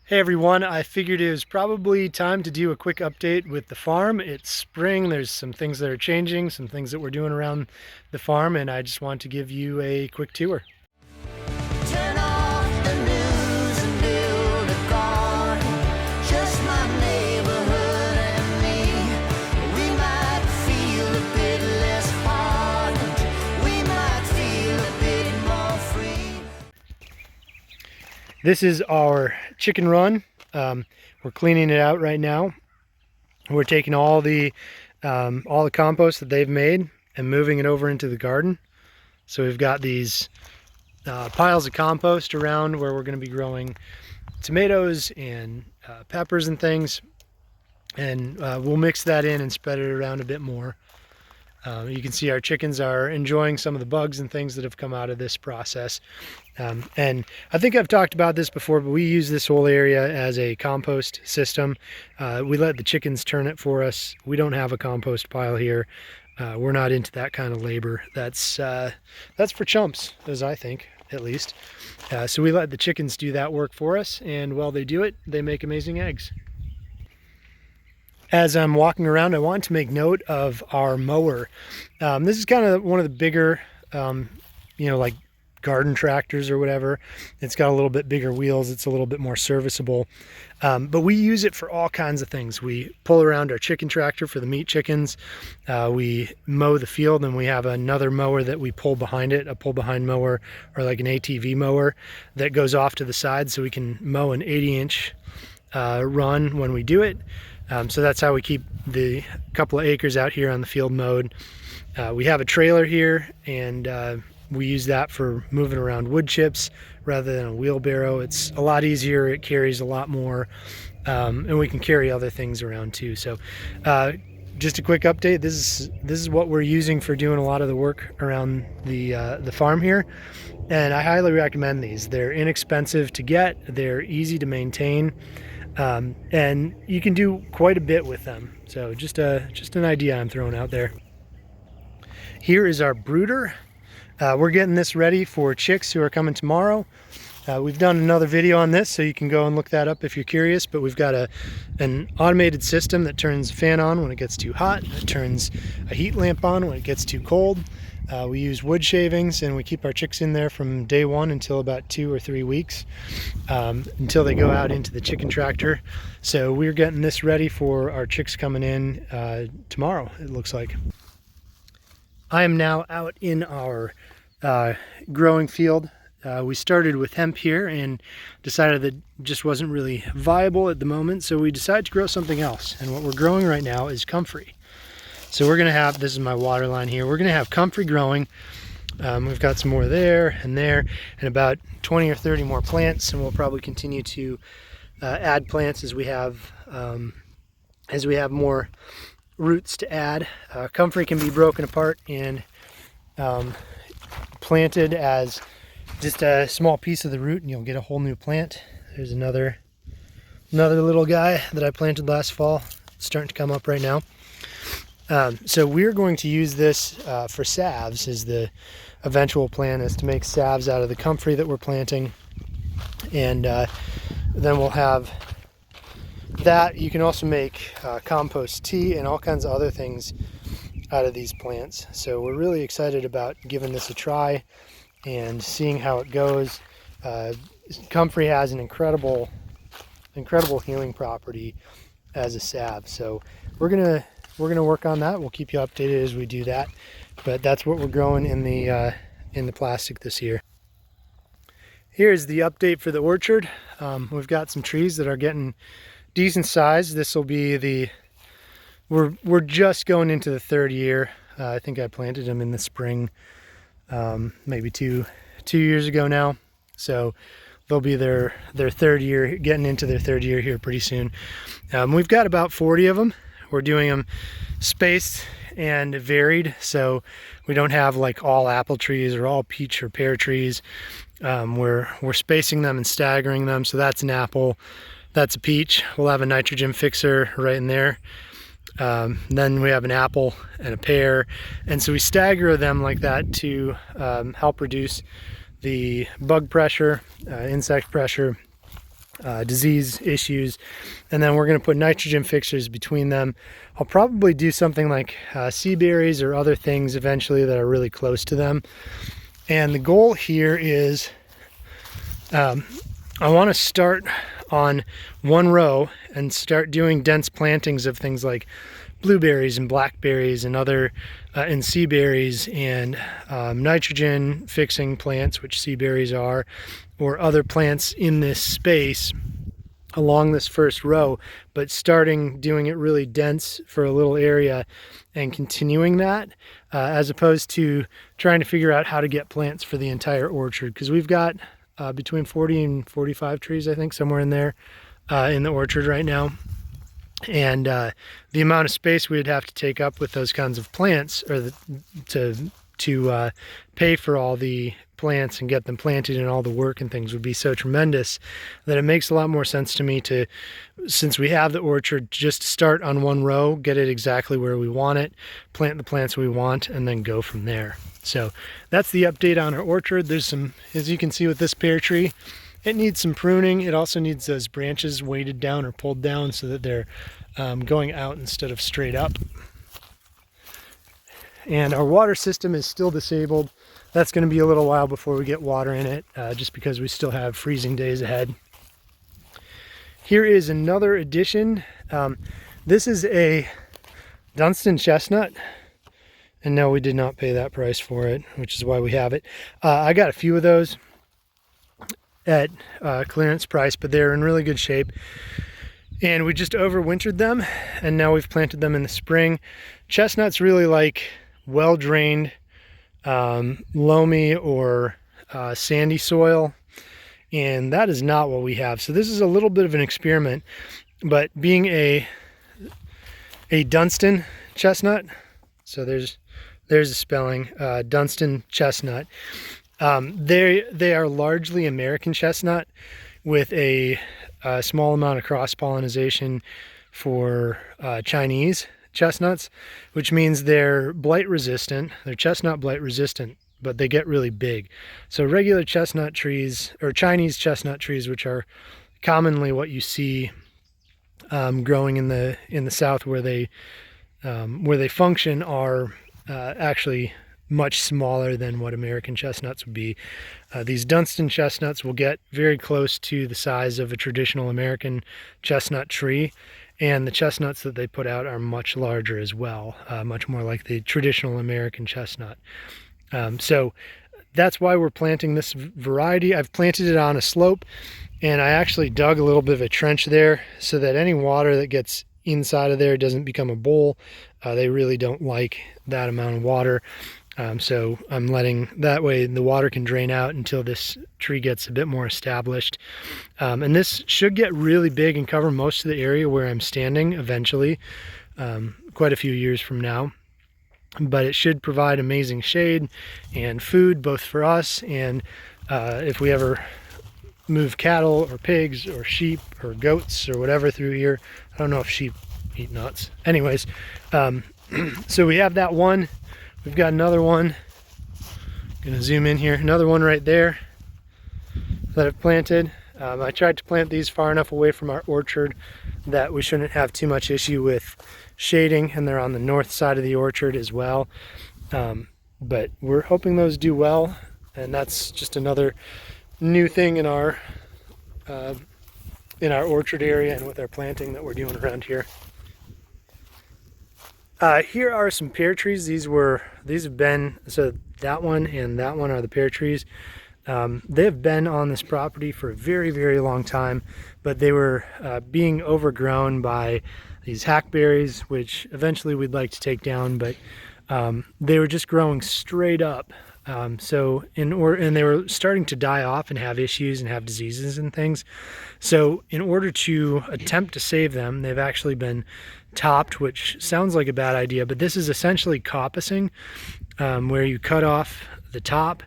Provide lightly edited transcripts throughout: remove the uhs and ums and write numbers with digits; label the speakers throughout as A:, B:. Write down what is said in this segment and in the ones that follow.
A: Hey everyone, I figured it was probably time to do a quick update with the farm. It's spring, there's some things that are changing, some things that we're doing around the farm, and I just want to give you a quick tour.
B: Turn off the news and build a garden. Just my neighborhood and me. We might feel a bit less hardened. We might feel a bit more free.
A: This is our chicken run. We're cleaning it out right now. We're taking all the compost that they've made and moving it over into the garden. So we've got these piles of compost around where we're going to be growing tomatoes and peppers and things, and we'll mix that in and spread it around a bit more. You can see our chickens are enjoying some of the bugs and things that have come out of this process. And I think I've talked about this before, but we use this whole area as a compost system. We let the chickens turn it for us. We don't have a compost pile here. We're not into that kind of labor. That's for chumps, as I think, at least. So we let the chickens do that work for us, and while they do it, they make amazing eggs. As I'm walking around, I want to make note of our mower. This is kind of one of the bigger, like garden tractors or whatever. It's got a little bit bigger wheels. It's a little bit more serviceable. But we use it for all kinds of things. We pull around our chicken tractor for the meat chickens. We mow the field, and we have another mower that we pull behind it, a pull behind mower, or like an ATV mower that goes off to the side so we can mow an 80-inch run when we do it. So that's how we keep the couple of acres out here on the field mowed. We have a trailer here, and we use that for moving around wood chips rather than a wheelbarrow. It's a lot easier, it carries a lot more, and we can carry other things around too. So just a quick update, this is what we're using for doing a lot of the work around the farm here, and I highly recommend these. They're inexpensive to get, they're easy to maintain, and you can do quite a bit with them. So just an idea I'm throwing out there. Here is our brooder. We're getting this ready for chicks who are coming tomorrow. We've done another video on this, so you can go and look that up if you're curious, but we've got an automated system that turns a fan on when it gets too hot. It turns a heat lamp on when it gets too cold. We use wood shavings, and we keep our chicks in there from day one until about 2 or 3 weeks, until they go out into the chicken tractor. So we're getting this ready for our chicks coming in tomorrow, it looks like. I am now out in our growing field. We started with hemp here and decided that just wasn't really viable at the moment, so we decided to grow something else. And what we're growing right now is comfrey. So we're going to have, this is my water line here, we're going to have comfrey growing. We've got some more there, and about 20 or 30 more plants, and we'll probably continue to add plants as we have more roots to add. Comfrey can be broken apart and planted as just a small piece of the root, and you'll get a whole new plant. There's another little guy that I planted last fall. It's starting to come up right now. So we're going to use this for salves. Is the eventual plan is to make salves out of the comfrey that we're planting, and then we'll have that. You can also make compost tea and all kinds of other things out of these plants. So we're really excited about giving this a try and seeing how it goes. Comfrey has an incredible healing property as a salve. So we're gonna work on that. We'll keep you updated as we do that. But that's what we're growing in the plastic this year. Here's the update for the orchard. We've got some trees that are getting decent size. This will be we're just going into the third year. I think I planted them in the spring, maybe two years ago now. So they'll be their third year, getting into their third year here pretty soon. We've got about 40 of them. We're doing them spaced and varied, so we don't have like all apple trees or all peach or pear trees. We're spacing them and staggering them. So that's an apple, that's a peach. We'll have a nitrogen fixer right in there. Then we have an apple and a pear, and so we stagger them like that to help reduce the bug pressure, insect pressure, disease issues, and then we're going to put nitrogen fixers between them. I'll probably do something like sea berries or other things eventually that are really close to them. And the goal here is I want to start on one row and start doing dense plantings of things like blueberries and blackberries and other and sea berries and nitrogen fixing plants, which sea berries are, or other plants in this space along this first row, but starting doing it really dense for a little area and continuing that, as opposed to trying to figure out how to get plants for the entire orchard, because we've got between 40 and 45 trees, I think, somewhere in there in the orchard right now. And the amount of space we'd have to take up with those kinds of plants, or to pay for all the plants and get them planted and all the work and things, would be so tremendous that it makes a lot more sense to me to, since we have the orchard, just start on one row, get it exactly where we want it, plant the plants we want, and then go from there. So that's the update on our orchard. There's some, as you can see with this pear tree, it needs some pruning. It also needs those branches weighted down or pulled down so that they're going out instead of straight up. And our water system is still disabled. That's going to be a little while before we get water in it, just because we still have freezing days ahead. Here is another addition. This is a Dunstan chestnut. And no, we did not pay that price for it, which is why we have it. I got a few of those at clearance price, but they're in really good shape. And we just overwintered them, and now we've planted them in the spring. Chestnuts really like well-drained, loamy or sandy soil, and that is not what we have. So this is a little bit of an experiment, but being a Dunstan chestnut, so there's a spelling, Dunstan chestnut. They are largely American chestnut with a small amount of cross-pollination for Chinese chestnuts, which means they're blight resistant. They're chestnut blight resistant, but they get really big. So regular chestnut trees, or Chinese chestnut trees, which are commonly what you see growing in the South where they function, are actually much smaller than what American chestnuts would be. These Dunstan chestnuts will get very close to the size of a traditional American chestnut tree, and the chestnuts that they put out are much larger as well, much more like the traditional American chestnut. So that's why we're planting this variety. I've planted it on a slope, and I actually dug a little bit of a trench there so that any water that gets inside of there doesn't become a bowl. They really don't like that amount of water. So I'm letting, that way the water can drain out until this tree gets a bit more established. And this should get really big and cover most of the area where I'm standing eventually, quite a few years from now. But it should provide amazing shade and food both for us, and if we ever move cattle or pigs or sheep or goats or whatever through here. I don't know if sheep eat nuts. Anyways, so we have that one. We've got another one. I'm gonna zoom in here. Another one right there that I've planted. I tried to plant these far enough away from our orchard that we shouldn't have too much issue with shading, and they're on the north side of the orchard as well. But we're hoping those do well, and that's just another new thing in our orchard area and with our planting that we're doing around here. Here are some pear trees. These have been, so that one and that one are the pear trees. They have been on this property for a very, very long time, but they were being overgrown by these hackberries, which eventually we'd like to take down, but they were just growing straight up. And they were starting to die off and have issues and have diseases and things. So in order to attempt to save them, they've actually been topped, which sounds like a bad idea, but this is essentially coppicing, where you cut off the top,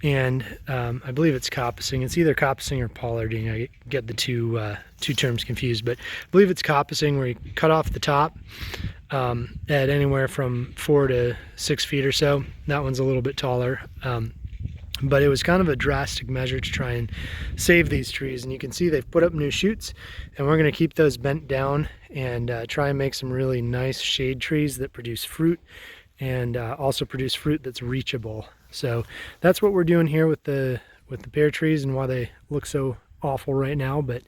A: and I believe it's coppicing. It's either coppicing or pollarding. I get the two terms confused, but I believe it's coppicing, where you cut off the top at anywhere from 4 to 6 feet or so. That one's a little bit taller. But it was kind of a drastic measure to try and save these trees. And you can see they've put up new shoots, and we're going to keep those bent down and try and make some really nice shade trees that produce fruit and also produce fruit that's reachable. So that's what we're doing here with the pear trees and why they look so awful right now. But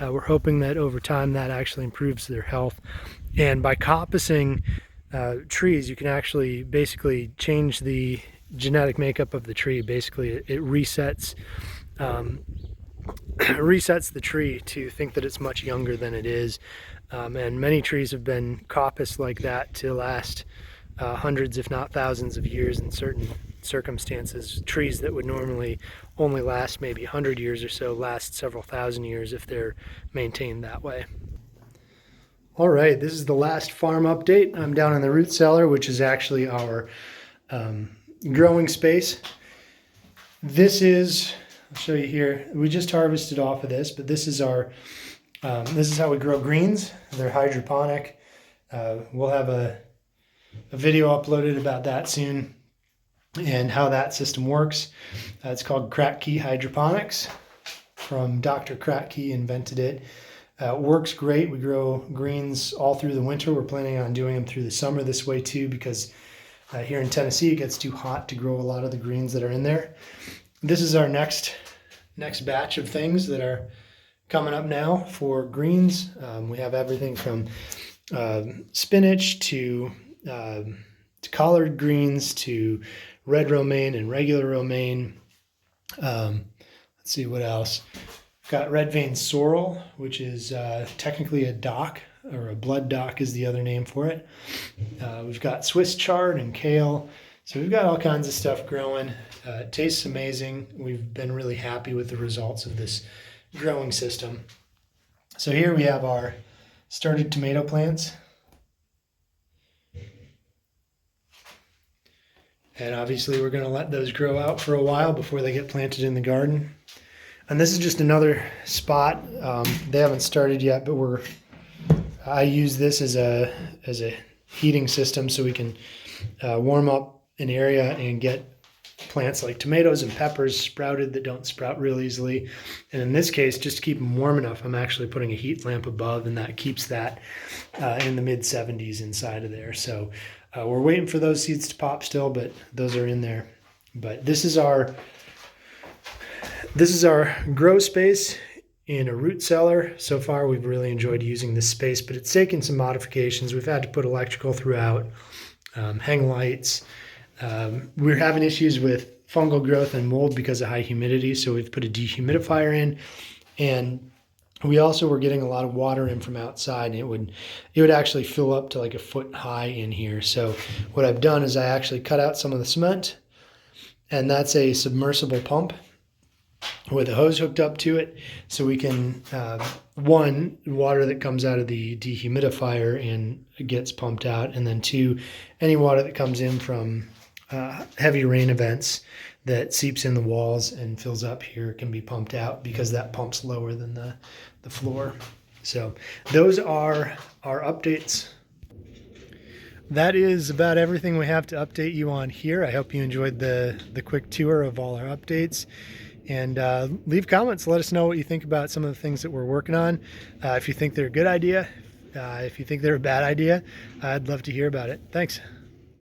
A: we're hoping that over time that actually improves their health. And by coppicing trees, you can actually basically change the genetic makeup of the tree. Basically it resets resets the tree to think that it's much younger than it is, and many trees have been coppiced like that to last hundreds if not thousands of years in certain circumstances. Trees that would normally only last maybe 100 years or so last several thousand years if they're maintained that way. All right, this is the last farm update. I'm down in the root cellar, which is actually our growing space. This is, I'll show you here, we just harvested off of this, but this is our this is how we grow greens. They're hydroponic. We'll have a video uploaded about that soon and how that system works. It's called Kratky Hydroponics. From Dr. Kratky, invented it. Works great. We grow greens all through the winter. We're planning on doing them through the summer this way too, because here in Tennessee it gets too hot to grow a lot of the greens that are in there. This is our next batch of things that are coming up now for greens. We have everything from spinach to collard greens to red romaine and regular romaine. Let's see what else. Got red vein sorrel, which is technically a dock, or a blood dock is the other name for it. We've got Swiss chard and kale. So we've got all kinds of stuff growing. It tastes amazing. We've been really happy with the results of this growing system. So here we have our started tomato plants. And obviously we're going to let those grow out for a while before they get planted in the garden. And this is just another spot. They haven't started yet, but I use this as a heating system so we can warm up an area and get plants like tomatoes and peppers sprouted that don't sprout real easily. And in this case, just to keep them warm enough, I'm actually putting a heat lamp above, and that keeps that in the mid 70s inside of there. So we're waiting for those seeds to pop still, but those are in there. But this is our grow space in a root cellar. So far, we've really enjoyed using this space, but it's taken some modifications. We've had to put electrical throughout, hang lights. We're having issues with fungal growth and mold because of high humidity, so we've put a dehumidifier in. And we also were getting a lot of water in from outside, and it would actually fill up to like a foot high in here. So what I've done is I actually cut out some of the cement, and that's a submersible pump with a hose hooked up to it, so we can one, water that comes out of the dehumidifier and gets pumped out, and then two, any water that comes in from heavy rain events that seeps in the walls and fills up here can be pumped out, because that pump's lower than the floor. So those are our updates. That is about everything we have to update you on here. I hope you enjoyed the quick tour of all our updates. And leave comments. Let us know what you think about some of the things that we're working on. If you think they're a good idea, if you think they're a bad idea, I'd love to hear about it. Thanks.